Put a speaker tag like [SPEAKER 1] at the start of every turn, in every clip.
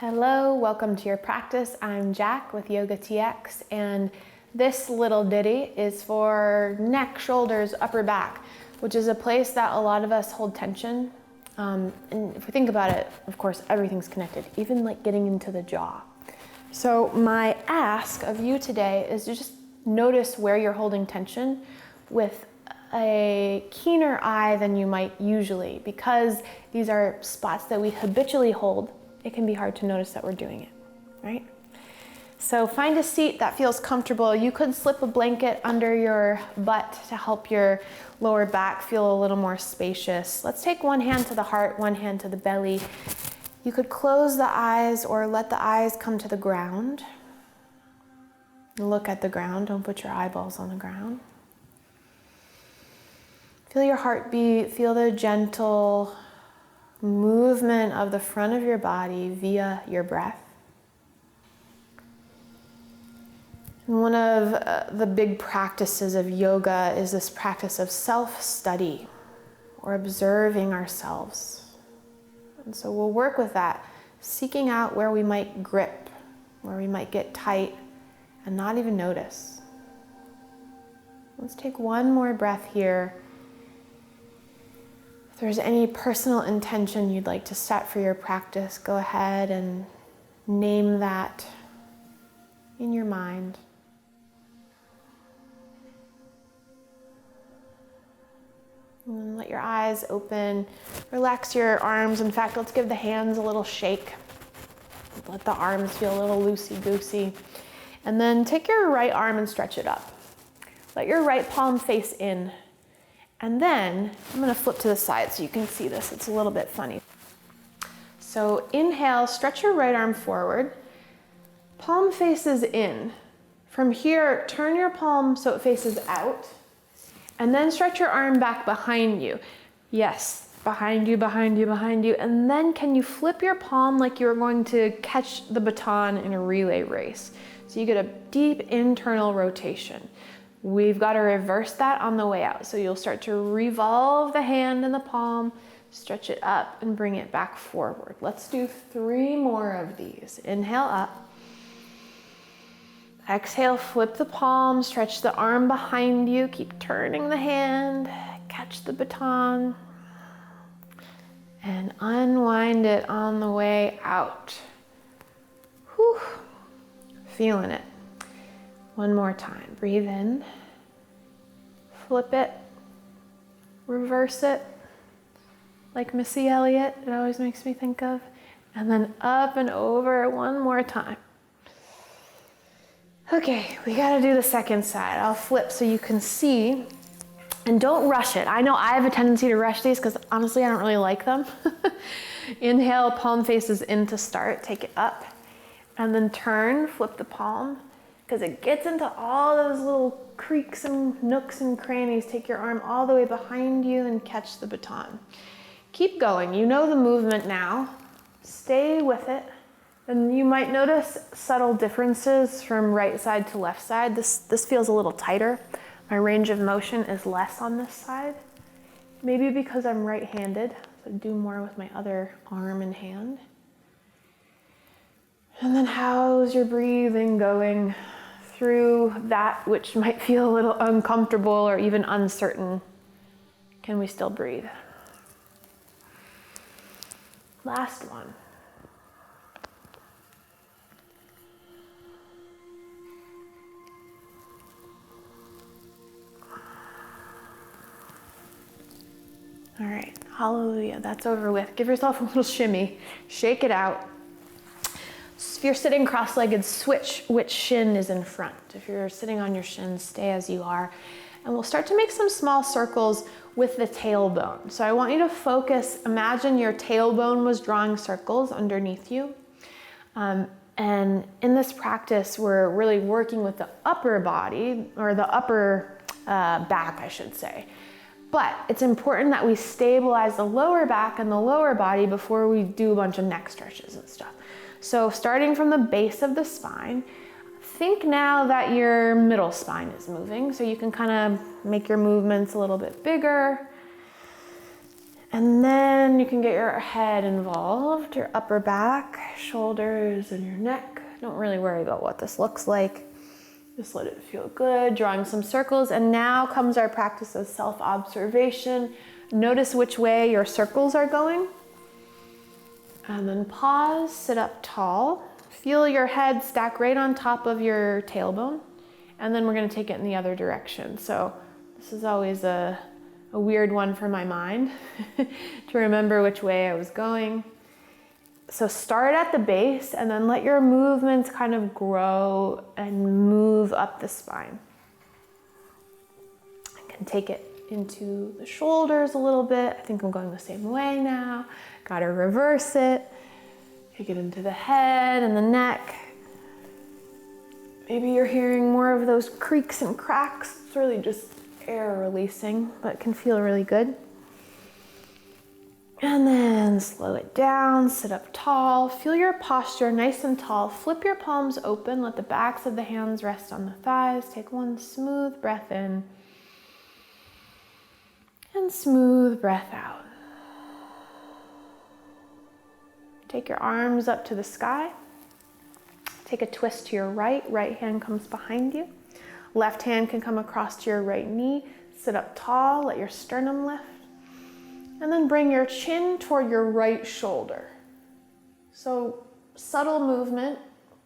[SPEAKER 1] Hello, welcome to your practice. I'm Jacq with YOGATX, and this little ditty is for neck, shoulders, upper back, which is a place that a lot of us hold tension. And if we think about it, of course, everything's connected, even like getting into the jaw. So my ask of you today is to just notice where you're holding tension with a keener eye than you might usually, because these are spots that we habitually hold. It can be hard to notice that we're doing it, right? So find a seat that feels comfortable. You could slip a blanket under your butt to help your lower back feel a little more spacious. Let's take one hand to the heart, one hand to the belly. You could close the eyes or let the eyes come to the ground. Look at the ground, don't put your eyeballs on the ground. Feel your heartbeat, feel the gentle movement of the front of your body via your breath. And one of the big practices of yoga is this practice of self-study or observing ourselves. And so we'll work with that, seeking out where we might grip, where we might get tight and not even notice. Let's take one more breath here. If there's any personal intention you'd like to set for your practice, go ahead and name that in your mind. And let your eyes open, relax your arms. In fact, let's give the hands a little shake. Let the arms feel a little loosey-goosey. And then take your right arm and stretch it up. Let your right palm face in. And then I'm gonna flip to the side so you can see this. It's a little bit funny. So inhale, stretch your right arm forward. Palm faces in. From here, turn your palm so it faces out. And then stretch your arm back behind you. Yes, behind you, behind you, behind you. And then can you flip your palm like you're going to catch the baton in a relay race? So you get a deep internal rotation. We've got to reverse that on the way out. So you'll start to revolve the hand and the palm, stretch it up and bring it back forward. Let's do 3 more of these. Inhale up. Exhale, flip the palm, stretch the arm behind you, keep turning the hand, catch the baton, and unwind it on the way out. Whew. Feeling it. One more time. Breathe in, flip it, reverse it, like Missy Elliott, it always makes me think of, and then up and over one more time. Okay, we gotta do the second side. I'll flip so you can see, and don't rush it. I know I have a tendency to rush these because honestly I don't really like them. Inhale, palm faces in to start, take it up, and then turn, flip the palm, because it gets into all those little creaks and nooks and crannies. Take your arm all the way behind you and catch the baton. Keep going, you know the movement now. Stay with it. And you might notice subtle differences from right side to left side. This feels a little tighter. My range of motion is less on this side. Maybe because I'm right-handed, so I do more with my other arm and hand. And then how's your breathing going through that which might feel a little uncomfortable or even uncertain? Can we still breathe? Last one. All right, hallelujah, that's over with. Give yourself a little shimmy, shake it out. If you're sitting cross-legged, switch which shin is in front. If you're sitting on your shins, stay as you are. And we'll start to make some small circles with the tailbone. So I want you to focus, imagine your tailbone was drawing circles underneath you. And in this practice, we're really working with the upper body, or the upper back, I should say. But it's important that we stabilize the lower back and the lower body before we do a bunch of neck stretches and stuff. So starting from the base of the spine, think now that your middle spine is moving, so you can kind of make your movements a little bit bigger. And then you can get your head involved, your upper back, shoulders, and your neck. Don't really worry about what this looks like. Just let it feel good, drawing some circles. And now comes our practice of self-observation. Notice which way your circles are going. And then pause, sit up tall. Feel your head stack right on top of your tailbone. And then we're gonna take it in the other direction. So this is always a weird one for my mind to remember which way I was going. So start at the base and then let your movements kind of grow and move up the spine. I can take it into the shoulders a little bit. I think I'm going the same way now. Gotta reverse it. Take it into the head and the neck. Maybe you're hearing more of those creaks and cracks. It's really just air releasing, but it can feel really good. And then slow it down, sit up tall, feel your posture nice and tall. Flip your palms open, let the backs of the hands rest on the thighs. Take one smooth breath in and smooth breath out. Take your arms up to the sky. Take a twist to your right. Right hand comes behind you. Left hand can come across to your right knee. Sit up tall, let your sternum lift. And then bring your chin toward your right shoulder. So subtle movement,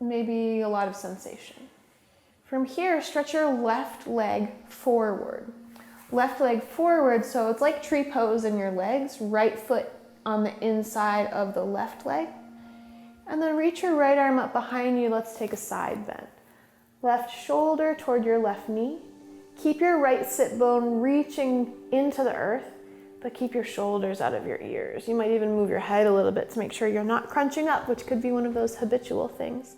[SPEAKER 1] maybe a lot of sensation. From here, stretch your left leg forward. Left leg forward, so it's like tree pose in your legs. Right foot on the inside of the left leg. And then reach your right arm up behind you. Let's take a side bend. Left shoulder toward your left knee. Keep your right sit bone reaching into the earth, but keep your shoulders out of your ears. You might even move your head a little bit to make sure you're not crunching up, which could be one of those habitual things.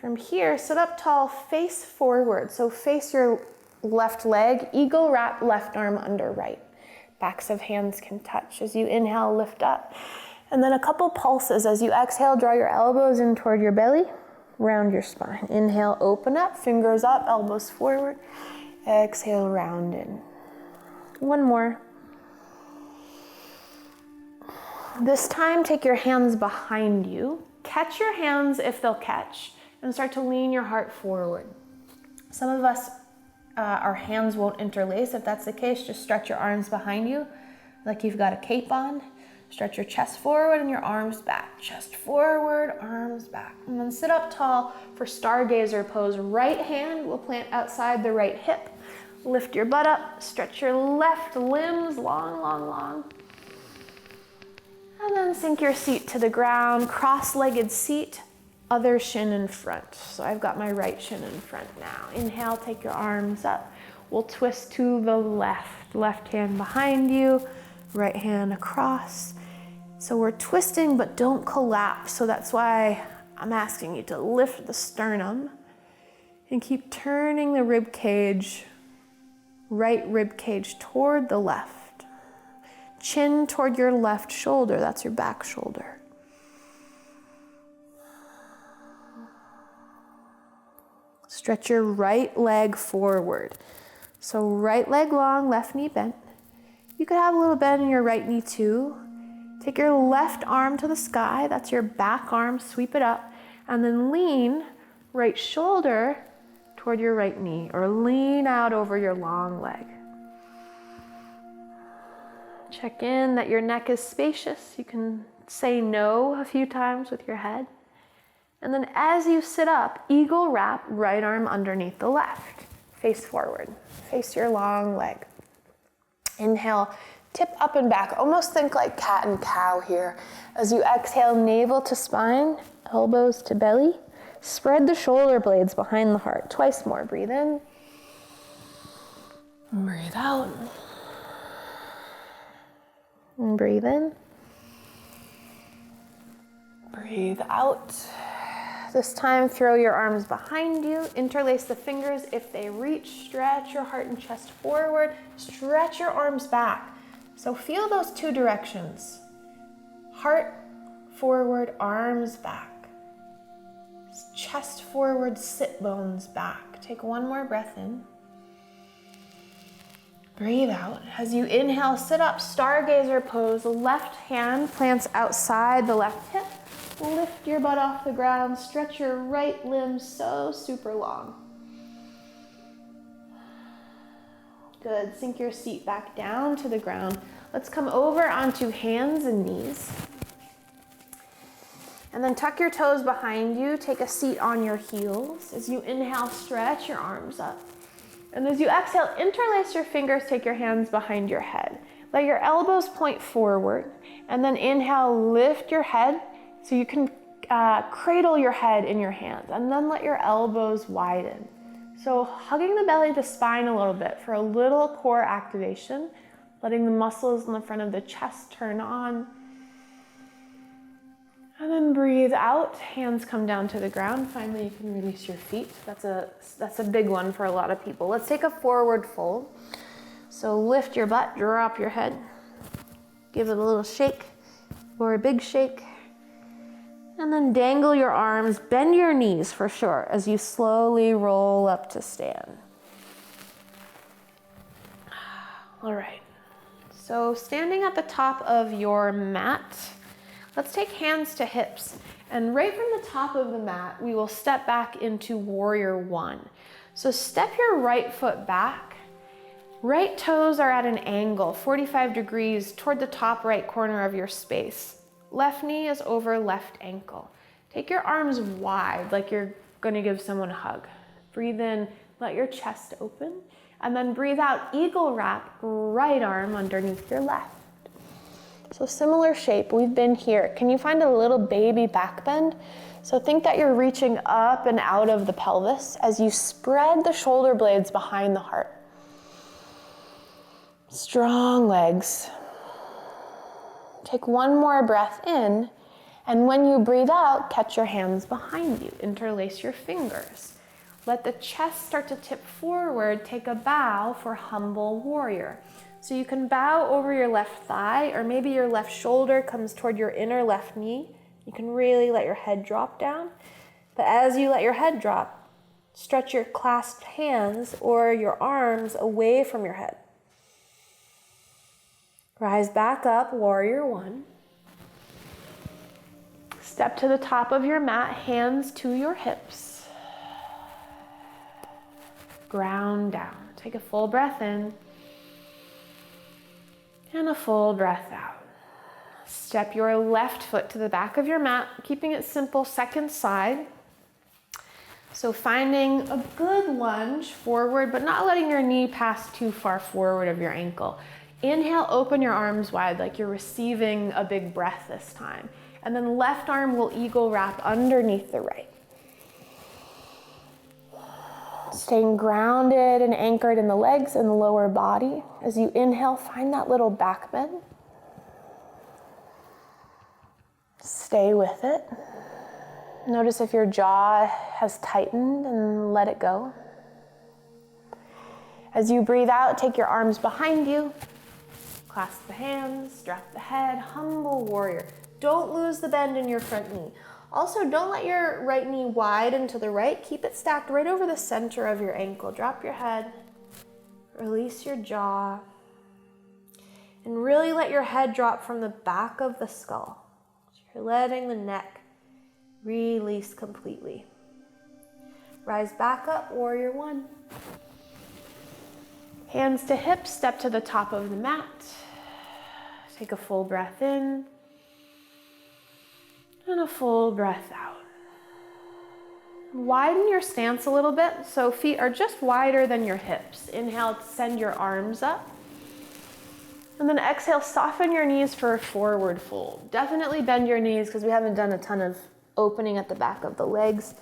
[SPEAKER 1] From here, sit up tall, face forward. So face your left leg, eagle wrap, left arm under right. Backs of hands can touch. As you inhale, lift up. And then a couple pulses. As you exhale, draw your elbows in toward your belly, round your spine. Inhale, open up, fingers up, elbows forward. Exhale, round in. One more. This time, take your hands behind you. Catch your hands if they'll catch, and start to lean your heart forward. Some of us, our hands won't interlace. If that's the case, just stretch your arms behind you like you've got a cape on. Stretch your chest forward and your arms back. Chest forward, arms back. And then sit up tall for stargazer pose. Right hand will plant outside the right hip. Lift your butt up, stretch your left limbs long, long, long. And then sink your seat to the ground, cross-legged seat, other shin in front. So I've got my right shin in front now. Inhale, take your arms up. We'll twist to the left. Left hand behind you, right hand across. So we're twisting, but don't collapse. So that's why I'm asking you to lift the sternum and keep turning the rib cage, right rib cage toward the left. Chin toward your left shoulder, that's your back shoulder. Stretch your right leg forward. So right leg long, left knee bent. You could have a little bend in your right knee too. Take your left arm to the sky, that's your back arm, sweep it up, and then lean right shoulder toward your right knee, or lean out over your long leg. Check in that your neck is spacious. You can say no a few times with your head. And then as you sit up, eagle wrap, right arm underneath the left. Face forward, face your long leg. Inhale, tip up and back. Almost think like cat and cow here. As you exhale, navel to spine, elbows to belly. Spread the shoulder blades behind the heart. Twice more. Breathe in. Breathe out. And breathe in. Breathe out. This time, throw your arms behind you. Interlace the fingers if they reach. Stretch your heart and chest forward. Stretch your arms back. So feel those two directions. Heart forward, arms back. Chest forward, sit bones back. Take one more breath in. Breathe out. As you inhale, sit up, stargazer pose. The left hand plants outside the left hip. Lift your butt off the ground. Stretch your right limb so super long. Good. Sink your seat back down to the ground. Let's come over onto hands and knees. And then tuck your toes behind you. Take a seat on your heels. As you inhale, stretch your arms up. And as you exhale, interlace your fingers, take your hands behind your head. Let your elbows point forward. And then inhale, lift your head so you can cradle your head in your hands. And then let your elbows widen. So hugging the belly to spine a little bit for a little core activation, letting the muscles in the front of the chest turn on. And then breathe out, hands come down to the ground. Finally, you can release your feet. That's a big one for a lot of people. Let's take a forward fold. So lift your butt, drop your head. Give it a little shake or a big shake. And then dangle your arms, bend your knees for sure as you slowly roll up to stand. All right, so standing at the top of your mat, let's take hands to hips. And right from the top of the mat, we will step back into warrior one. So step your right foot back. Right toes are at an angle, 45 degrees toward the top right corner of your space. Left knee is over left ankle. Take your arms wide like you're gonna give someone a hug. Breathe in, let your chest open, and then breathe out, eagle wrap, right arm underneath your left. So similar shape, we've been here. Can you find a little baby back bend? So think that you're reaching up and out of the pelvis as you spread the shoulder blades behind the heart. Strong legs. Take one more breath in, and when you breathe out, catch your hands behind you. Interlace your fingers. Let the chest start to tip forward. Take a bow for humble warrior. So you can bow over your left thigh, or maybe your left shoulder comes toward your inner left knee. You can really let your head drop down. But as you let your head drop, stretch your clasped hands or your arms away from your head. Rise back up, warrior one. Step to the top of your mat, hands to your hips. Ground down. Take a full breath in and a full breath out. Step your left foot to the back of your mat, keeping it simple, second side. So finding a good lunge forward, but not letting your knee pass too far forward of your ankle. Inhale, open your arms wide like you're receiving a big breath this time. And then left arm will eagle wrap underneath the right. Staying grounded and anchored in the legs and the lower body. As you inhale, find that little back bend. Stay with it. Notice if your jaw has tightened and let it go. As you breathe out, take your arms behind you. Clasp the hands, drop the head, humble warrior. Don't lose the bend in your front knee. Also, don't let your right knee widen to the right. Keep it stacked right over the center of your ankle. Drop your head, release your jaw, and really let your head drop from the back of the skull. So you're letting the neck release completely. Rise back up, warrior one. Hands to hips, step to the top of the mat. Take a full breath in and a full breath out. Widen your stance a little bit so feet are just wider than your hips. Inhale, send your arms up. And then exhale, soften your knees for a forward fold. Definitely bend your knees because we haven't done a ton of opening at the back of the legs.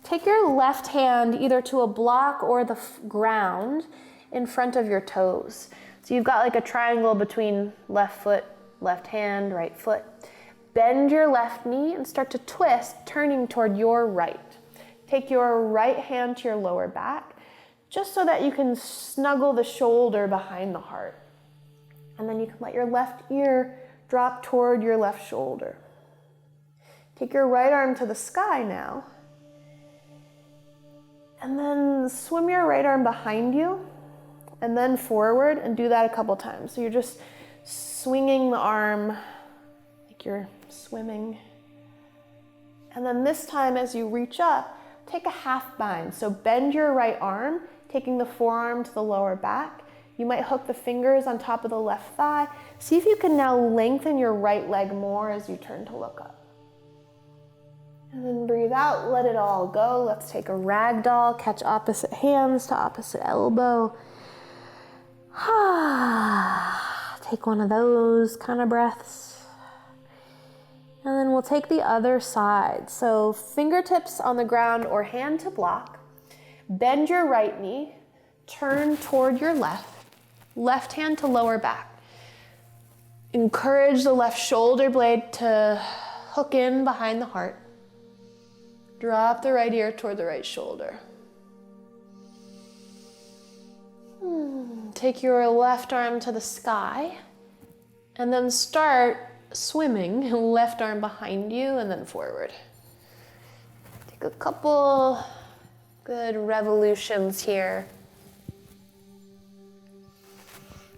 [SPEAKER 1] Take your left hand either to a block or the ground in front of your toes. So you've got like a triangle between left foot, left hand, right foot. Bend your left knee and start to twist, turning toward your right. Take your right hand to your lower back, just so that you can snuggle the shoulder behind the heart. And then you can let your left ear drop toward your left shoulder. Take your right arm to the sky now. And then swim your right arm behind you. and then forward, and do that a couple times. So you're just swinging the arm like you're swimming. And then this time as you reach up, take a half bind. So bend your right arm, taking the forearm to the lower back. You might hook the fingers on top of the left thigh. See if you can now lengthen your right leg more as you turn to look up. And then breathe out, let it all go. Let's take a ragdoll, catch opposite hands to opposite elbow. Take one of those kind of breaths. And then we'll take the other side. So fingertips on the ground or hand to block. Bend your right knee, turn toward your left hand to lower back. Encourage the left shoulder blade to hook in behind the heart. Drop the right ear toward the right shoulder. Take your left arm to the sky and then start swimming, left arm behind you and then forward. Take a couple good revolutions here.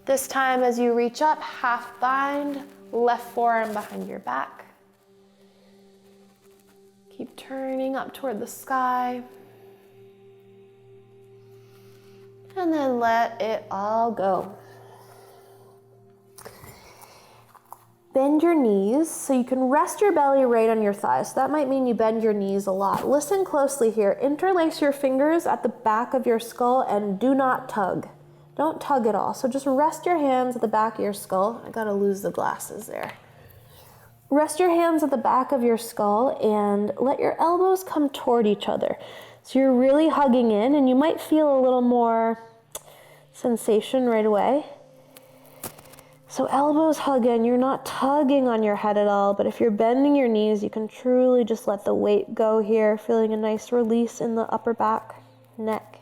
[SPEAKER 1] This time as you reach up, half bind, left forearm behind your back. Keep turning up toward the sky. And then let it all go. Bend your knees so you can rest your belly right on your thighs. So that might mean you bend your knees a lot. Listen closely here. Interlace your fingers at the back of your skull and do not tug. Don't tug at all. So just rest your hands at the back of your skull. I gotta lose the glasses there. Rest your hands at the back of your skull and let your elbows come toward each other. So you're really hugging in and you might feel a little more sensation right away. So elbows hug in, you're not tugging on your head at all, but if you're bending your knees, you can truly just let the weight go here, feeling a nice release in the upper back, neck.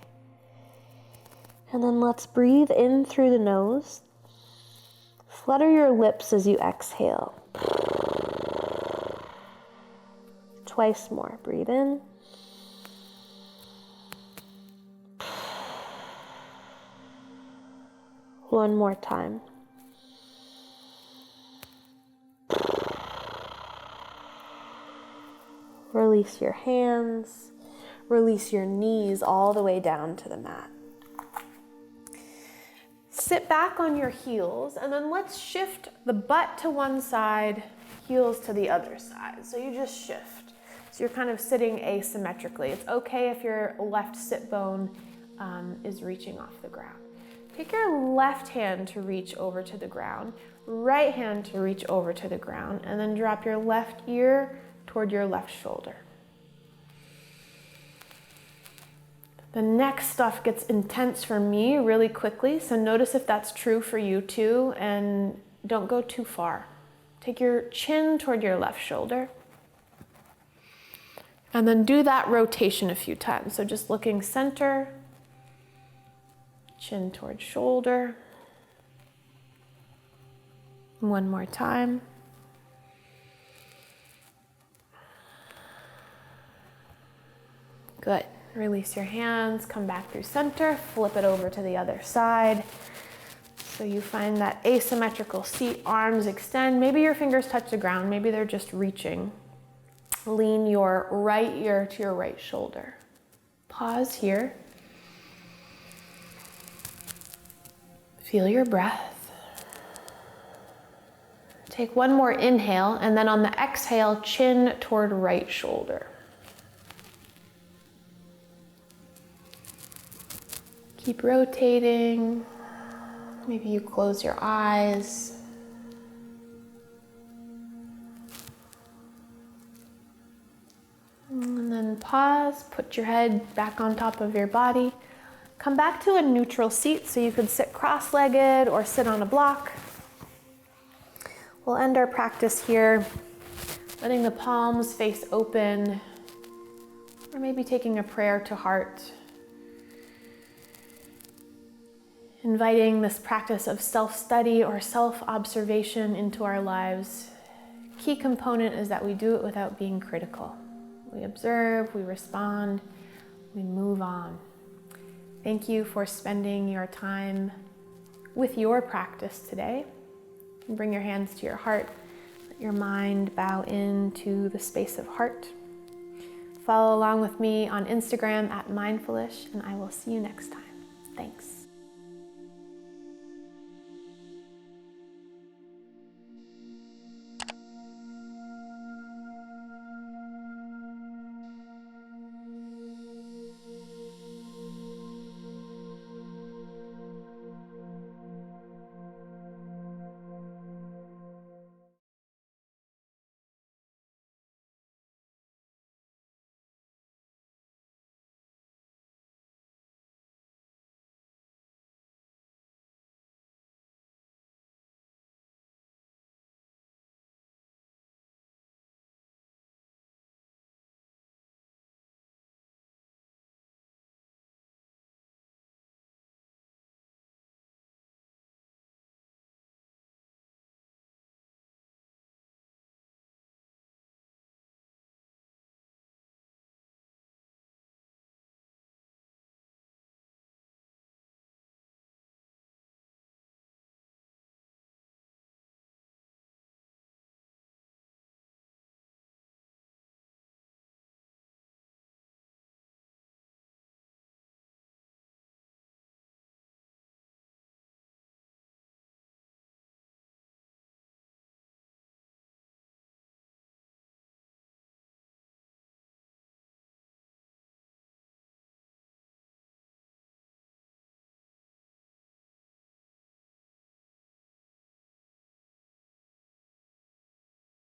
[SPEAKER 1] And then let's breathe in through the nose. Flutter your lips as you exhale. Twice more, breathe in. One more time. Release your hands, release your knees all the way down to the mat. Sit back on your heels and then let's shift the butt to one side, heels to the other side. So you just shift. So you're kind of sitting asymmetrically. It's okay if your left sit bone is reaching off the ground. Take your left hand to reach over to the ground, right hand to reach over to the ground, and then drop your left ear toward your left shoulder. The next stuff gets intense for me really quickly, so notice if that's true for you too, and don't go too far. Take your chin toward your left shoulder, and then do that rotation a few times. So just looking center, chin toward shoulder. One more time. Good. Release your hands, come back through center, flip it over to the other side. So you find that asymmetrical seat, arms extend. Maybe your fingers touch the ground, maybe they're just reaching. Lean your right ear to your right shoulder. Pause here. Feel your breath. Take one more inhale, and then on the exhale, chin toward right shoulder. Keep rotating. Maybe you close your eyes. And then pause, put your head back on top of your body. Come back to a neutral seat, so you could sit cross-legged or sit on a block. We'll end our practice here, letting the palms face open, or maybe taking a prayer to heart. Inviting this practice of self-study or self-observation into our lives. Key component is that we do it without being critical. We observe, we respond, we move on. Thank you for spending your time with your practice today. Bring your hands to your heart. Let your mind bow into the space of heart. Follow along with me on Instagram at mindfulish, and I will see you next time. Thanks.